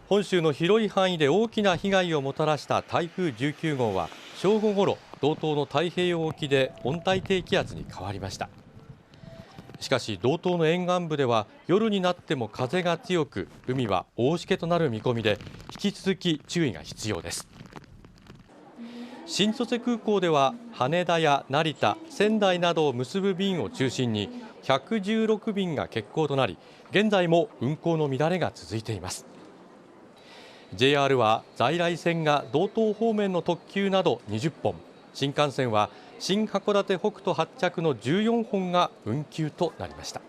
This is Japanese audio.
本州の広い範囲で大きな被害をもたらした台風19号は正午ごろ、道東の太平洋沖で温帯低気圧に変わりました。しかし道東の沿岸部では夜になっても風が強く、海は大しけとなる見込みで、引き続き注意が必要です。新千歳空港では羽田や成田、仙台などを結ぶ便を中心に116便が欠航となり、現在も運航の乱れが続いています。JR は在来線が道東方面の特急など20本、新幹線は新函館北斗発着の14本が運休となりました。